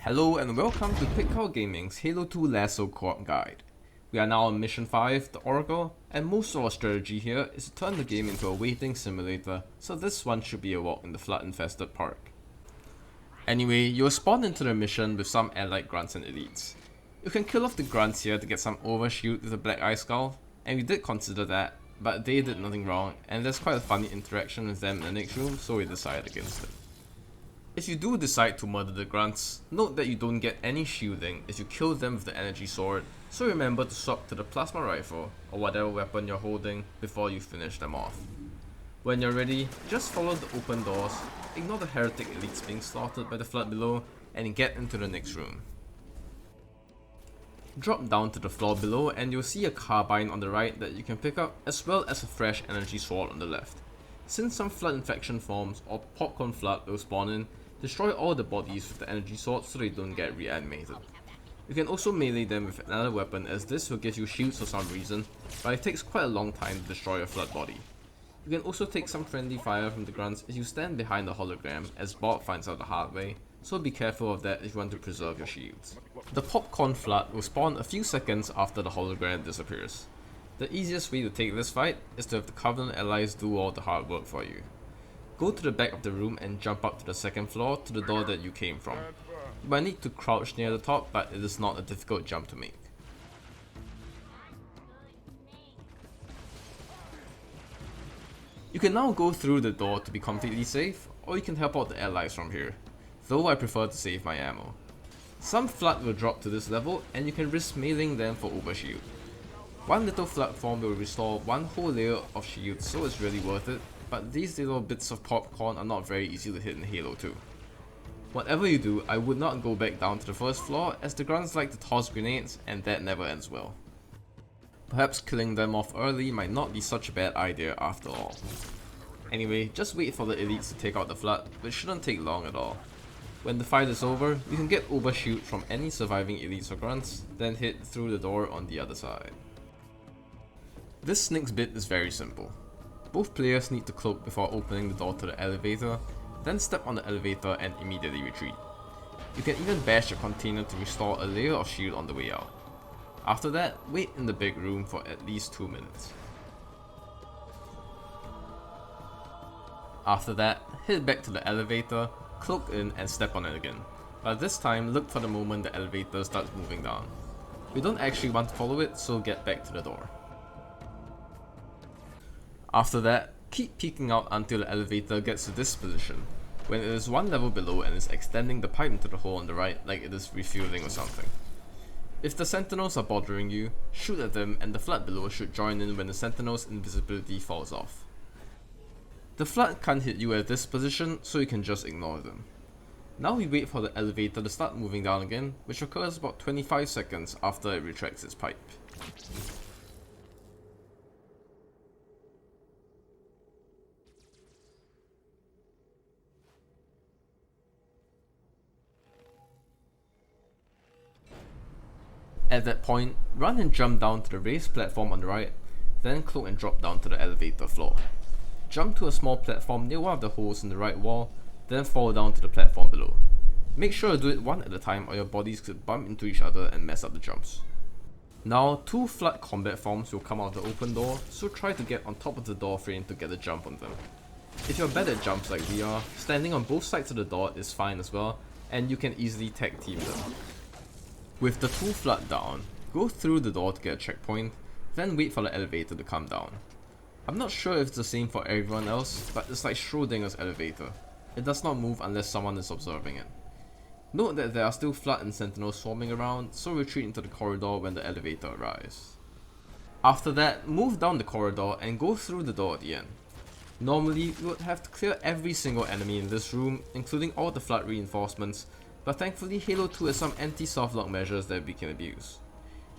Hello and welcome to Pitcal Gaming's Halo 2 LASO Co-op guide. We are now on Mission 5, the Oracle, and most of our strategy here is to turn the game into a waiting simulator, so this one should be a walk in the flood-infested park. Anyway, you'll spawn into the mission with some allied grunts and elites. You can kill off the grunts here to get some overshoot with the Black Eye Skull, and we did consider that, but they did nothing wrong, and there's quite a funny interaction with them in the next room, so we decided against it. If you do decide to murder the grunts, note that you don't get any shielding if you kill them with the energy sword, so remember to swap to the plasma rifle or whatever weapon you're holding before you finish them off. When you're ready, just follow the open doors, ignore the heretic elites being slaughtered by the flood below, and get into the next room. Drop down to the floor below and you'll see a carbine on the right that you can pick up, as well as a fresh energy sword on the left. Since some flood infection forms or popcorn flood will spawn in, destroy all the bodies with the energy sword so they don't get reanimated. You can also melee them with another weapon, as this will give you shields for some reason, but it takes quite a long time to destroy a flood body. You can also take some friendly fire from the grunts if you stand behind the hologram, as Bob finds out the hard way, so be careful of that if you want to preserve your shields. The popcorn flood will spawn a few seconds after the hologram disappears. The easiest way to take this fight is to have the Covenant allies do all the hard work for you. Go to the back of the room and jump up to the second floor to the door that you came from. You might need to crouch near the top, but it is not a difficult jump to make. You can now go through the door to be completely safe, or you can help out the allies from here, though I prefer to save my ammo. Some flood will drop to this level and you can risk meleeing them for overshield. One little flood form will restore one whole layer of shield, so it's really worth it, but these little bits of popcorn are not very easy to hit in Halo 2. Whatever you do, I would not go back down to the first floor, as the grunts like to toss grenades and that never ends well. Perhaps killing them off early might not be such a bad idea after all. Anyway, just wait for the elites to take out the flood, which shouldn't take long at all. When the fight is over, you can get overshoot from any surviving elites or grunts, then hit through the door on the other side. This next bit is very simple. Both players need to cloak before opening the door to the elevator, then step on the elevator and immediately retreat. You can even bash a container to restore a layer of shield on the way out. After that, wait in the big room for at least 2 minutes. After that, head back to the elevator, cloak in and step on it again. But this time, look for the moment the elevator starts moving down. We don't actually want to follow it, so get back to the door. After that, keep peeking out until the elevator gets to this position, when it is one level below and is extending the pipe into the hole on the right like it is refueling or something. If the sentinels are bothering you, shoot at them and the flood below should join in when the sentinel's invisibility falls off. The flood can't hit you at this position, so you can just ignore them. Now we wait for the elevator to start moving down again, which occurs about 25 seconds after it retracts its pipe. At that point, run and jump down to the raised platform on the right, then cloak and drop down to the elevator floor. Jump to a small platform near one of the holes in the right wall, then fall down to the platform below. Make sure to do it one at a time or your bodies could bump into each other and mess up the jumps. Now, 2 flood combat forms will come out the open door, so try to get on top of the door frame to get a jump on them. If you're bad at jumps like we are, standing on both sides of the door is fine as well, and you can easily tag team them. With the 2 flood down, go through the door to get a checkpoint, then wait for the elevator to come down. I'm not sure if it's the same for everyone else, but it's like Schrodinger's elevator. It does not move unless someone is observing it. Note that there are still flood and sentinels swarming around, so retreat into the corridor when the elevator arrives. After that, move down the corridor and go through the door at the end. Normally, you would have to clear every single enemy in this room, including all the flood reinforcements, but thankfully Halo 2 has some anti-softlock measures that we can abuse.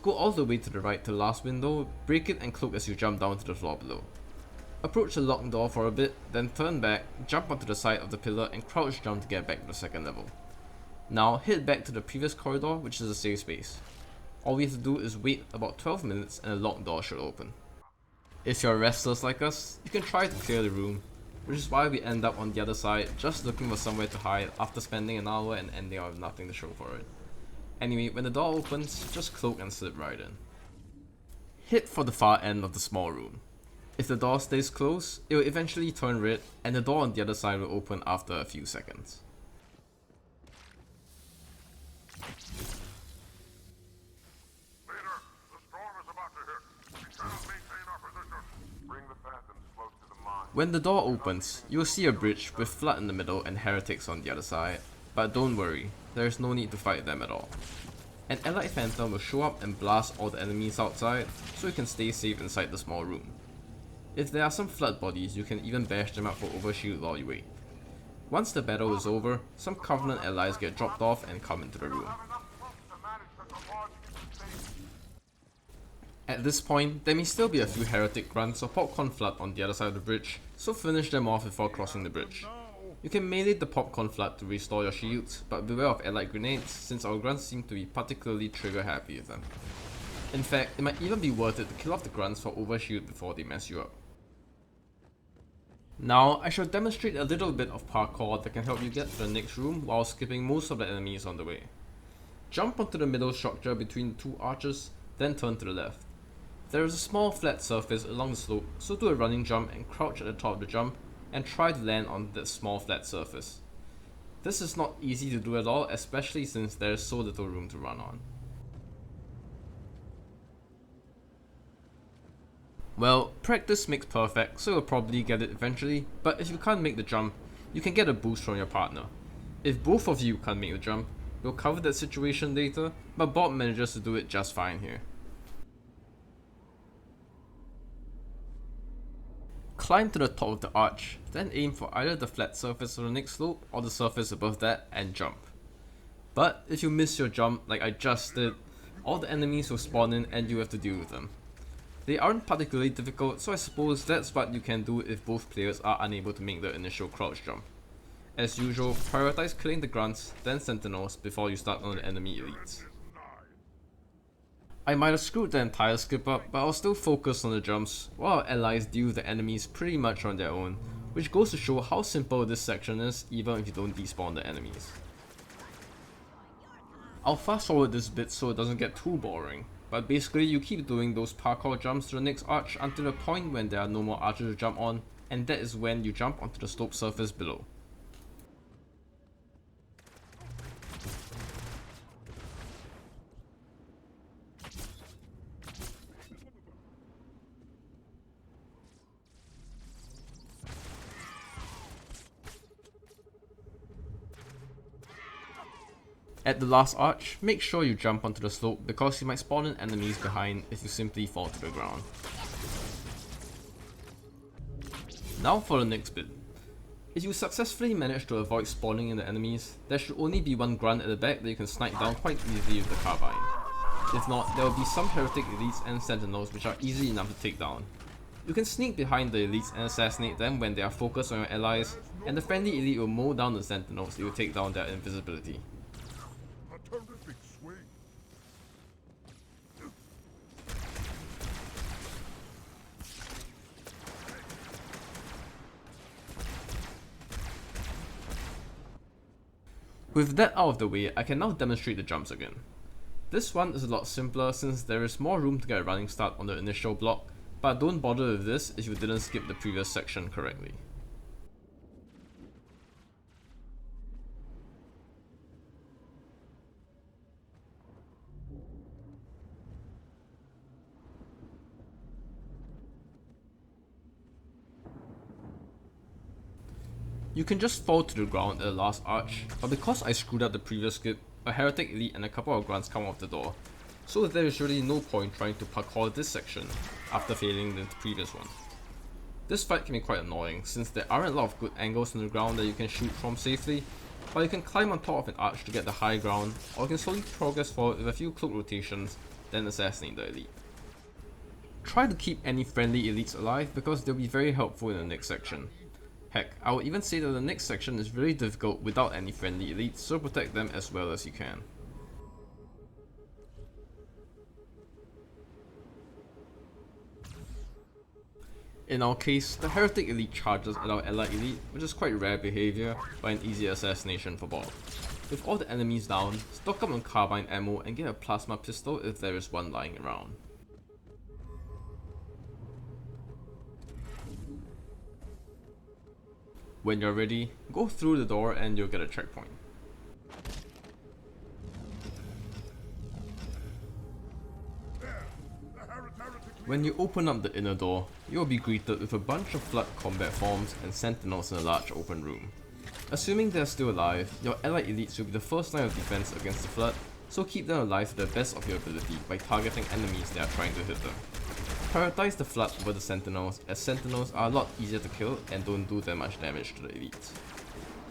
Go all the way to the right to the last window, break it and cloak as you jump down to the floor below. Approach the locked door for a bit, then turn back, jump onto the side of the pillar and crouch jump to get back to the second level. Now head back to the previous corridor, which is a safe space. All we have to do is wait about 12 minutes and a locked door should open. If you're restless like us, you can try to clear the room, which is why we end up on the other side just looking for somewhere to hide after spending an hour and ending up with nothing to show for it. Anyway, when the door opens, just cloak and slip right in. Hit for the far end of the small room. If the door stays closed, it will eventually turn red and the door on the other side will open after a few seconds. When the door opens, you will see a bridge with Flood in the middle and heretics on the other side, but don't worry, there is no need to fight them at all. An allied phantom will show up and blast all the enemies outside, so you can stay safe inside the small room. If there are some Flood bodies, you can even bash them up for overshield while you wait. Once the battle is over, some Covenant allies get dropped off and come into the room. At this point, there may still be a few heretic grunts or popcorn flood on the other side of the bridge, so finish them off before crossing the bridge. You can melee the popcorn flood to restore your shields, but beware of allied grenades since our grunts seem to be particularly trigger happy with them. In fact, it might even be worth it to kill off the grunts for overshield before they mess you up. Now, I shall demonstrate a little bit of parkour that can help you get to the next room while skipping most of the enemies on the way. Jump onto the middle structure between the two arches, then turn to the left. There is a small flat surface along the slope, so do a running jump and crouch at the top of the jump and try to land on that small flat surface. This is not easy to do at all, especially since there is so little room to run on. Well, practice makes perfect, so you'll probably get it eventually, but if you can't make the jump, you can get a boost from your partner. If both of you can't make the jump, we'll cover that situation later, but Bob manages to do it just fine here. Climb to the top of the arch, then aim for either the flat surface of the next slope or the surface above that and jump. But if you miss your jump like I just did, all the enemies will spawn in and you have to deal with them. They aren't particularly difficult, so I suppose that's what you can do if both players are unable to make the initial crouch jump. As usual, prioritize killing the grunts, then sentinels before you start on the enemy elites. I might have screwed the entire skip up, but I'll still focus on the jumps, while our allies deal with the enemies pretty much on their own, which goes to show how simple this section is even if you don't despawn the enemies. I'll fast forward this bit so it doesn't get too boring, but basically you keep doing those parkour jumps to the next arch until the point when there are no more arches to jump on, and that is when you jump onto the slope surface below. At the last arch, make sure you jump onto the slope because you might spawn in enemies behind if you simply fall to the ground. Now for the next bit. If you successfully manage to avoid spawning in the enemies, there should only be one grunt at the back that you can snipe down quite easily with the carbine. If not, there will be some heretic elites and sentinels which are easy enough to take down. You can sneak behind the elites and assassinate them when they are focused on your allies, and the friendly elite will mow down the sentinels that will take down their invisibility. Terrific swing. With that out of the way, I can now demonstrate the jumps again. This one is a lot simpler since there is more room to get a running start on the initial block, but don't bother with this if you didn't skip the previous section correctly. You can just fall to the ground at the last arch, but because I screwed up the previous skip, a heretic elite and a couple of grunts come off the door, so there is really no point trying to parkour this section after failing the previous one. This fight can be quite annoying since there aren't a lot of good angles on the ground that you can shoot from safely, but you can climb on top of an arch to get the high ground, or you can slowly progress forward with a few cloak rotations, then assassinate the elite. Try to keep any friendly elites alive because they'll be very helpful in the next section. Heck, I would even say that the next section is really difficult without any friendly elites, so protect them as well as you can. In our case, the Heretic Elite charges at our Allied Elite, which is quite rare behaviour, but an easy assassination for Bob. With all the enemies down, stock up on carbine ammo and get a plasma pistol if there is one lying around. When you're ready, go through the door and you'll get a checkpoint. When you open up the inner door, you'll be greeted with a bunch of flood combat forms and sentinels in a large open room. Assuming they're still alive, your allied elites will be the first line of defense against the flood, so keep them alive to the best of your ability by targeting enemies that are trying to hit them. Prioritize the flood over the sentinels, as sentinels are a lot easier to kill and don't do that much damage to the elites.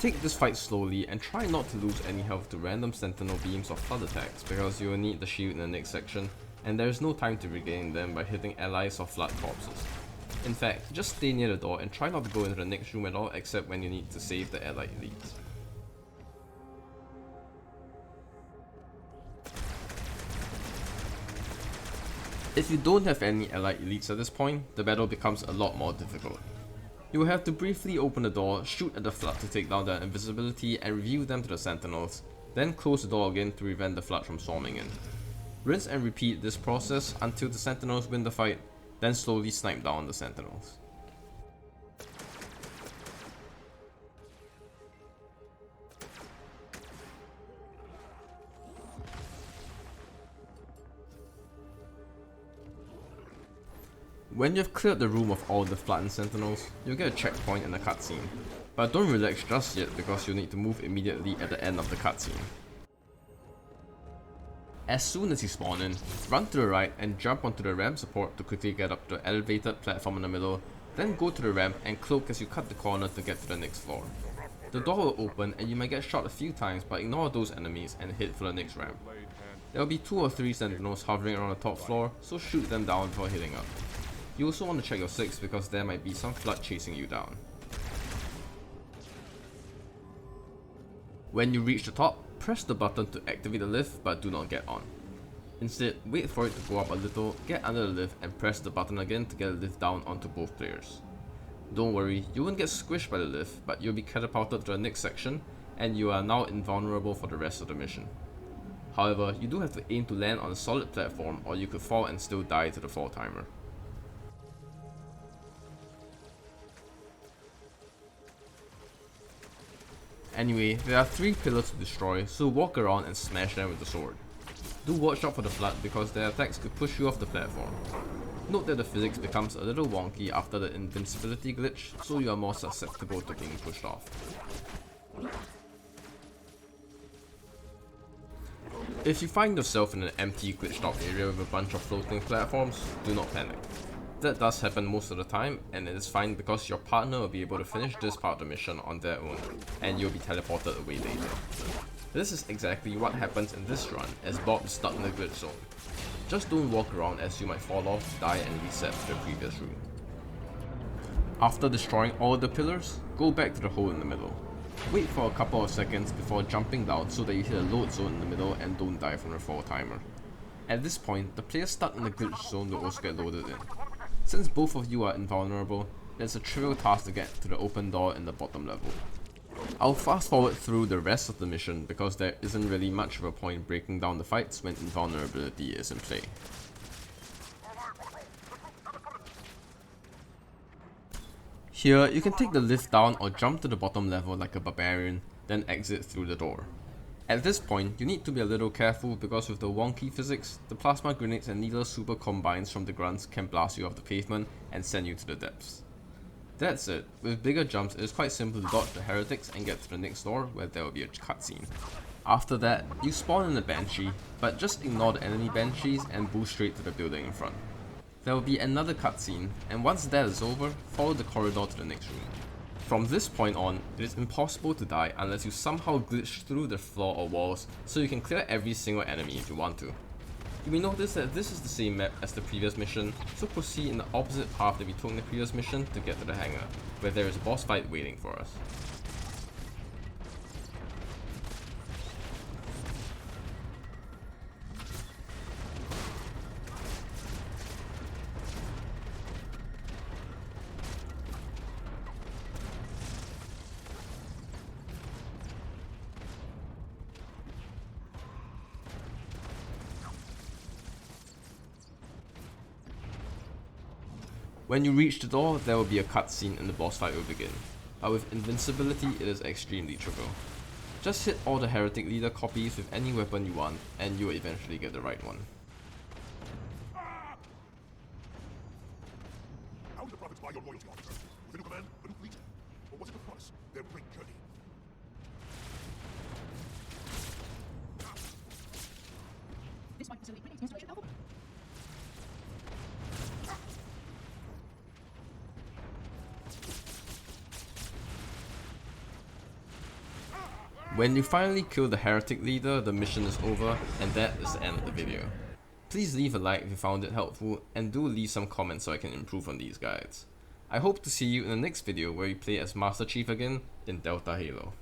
Take this fight slowly and try not to lose any health to random sentinel beams or flood attacks, because you will need the shield in the next section, and there is no time to regain them by hitting allies or flood corpses. In fact, just stay near the door and try not to go into the next room at all except when you need to save the allied elites. If you don't have any allied elites at this point, the battle becomes a lot more difficult. You will have to briefly open the door, shoot at the flood to take down their invisibility and reveal them to the sentinels, then close the door again to prevent the flood from swarming in. Rinse and repeat this process until the sentinels win the fight, then slowly snipe down the sentinels. When you've cleared the room of all the flattened sentinels, you'll get a checkpoint and a cutscene, but don't relax just yet because you'll need to move immediately at the end of the cutscene. As soon as you spawn in, run to the right and jump onto the ramp support to quickly get up to the elevated platform in the middle, then go to the ramp and cloak as you cut the corner to get to the next floor. The door will open and you might get shot a few times, but ignore those enemies and head for the next ramp. There will be 2 or 3 sentinels hovering around the top floor, so shoot them down before hitting up. You also want to check your 6 because there might be some flood chasing you down. When you reach the top, press the button to activate the lift but do not get on. Instead, wait for it to go up a little, get under the lift and press the button again to get the lift down onto both players. Don't worry, you won't get squished by the lift, but you'll be catapulted to the next section and you are now invulnerable for the rest of the mission. However, you do have to aim to land on a solid platform or you could fall and still die to the fall timer. Anyway, there are 3 pillars to destroy, so walk around and smash them with the sword. Do watch out for the flood because their attacks could push you off the platform. Note that the physics becomes a little wonky after the invincibility glitch, so you are more susceptible to being pushed off. If you find yourself in an empty glitched out area with a bunch of floating platforms, do not panic. That does happen most of the time, and it is fine because your partner will be able to finish this part of the mission on their own, and you'll be teleported away later. This is exactly what happens in this run, as Bob is stuck in the glitch zone. Just don't walk around as you might fall off, die and reset to the previous room. After destroying all the pillars, go back to the hole in the middle. Wait for a couple of seconds before jumping down so that you hit a load zone in the middle and don't die from the fall timer. At this point, the player stuck in the glitch zone will also get loaded in. Since both of you are invulnerable, it's a trivial task to get to the open door in the bottom level. I'll fast forward through the rest of the mission because there isn't really much of a point breaking down the fights when invulnerability is in play. Here, you can take the lift down or jump to the bottom level like a barbarian, then exit through the door. At this point, you need to be a little careful because with the wonky physics, the plasma grenades and needler super combines from the grunts can blast you off the pavement and send you to the depths. That's it. With bigger jumps, it is quite simple to dodge the heretics and get to the next door where there will be a cutscene. After that, you spawn in a banshee, but just ignore the enemy banshees and boost straight to the building in front. There will be another cutscene, and once that is over, follow the corridor to the next room. From this point on, it is impossible to die unless you somehow glitch through the floor or walls, so you can clear every single enemy if you want to. You may notice that this is the same map as the previous mission, so proceed in the opposite path that we took in the previous mission to get to the hangar, where there is a boss fight waiting for us. When you reach the door, there will be a cutscene and the boss fight will begin. But with invincibility, it is extremely trivial. Just hit all the Heretic Leader copies with any weapon you want, and you will eventually get the right one. How did the prophets buy your loyalty, Arbiter? With a new command, a new fleet? Or was it the promise, their great journey? This might facilitate Printing's installation alpha. When you finally kill the Heretic Leader, the mission is over, and that is the end of the video. Please leave a like if you found it helpful, and do leave some comments so I can improve on these guides. I hope to see you in the next video where we play as Master Chief again in Delta Halo.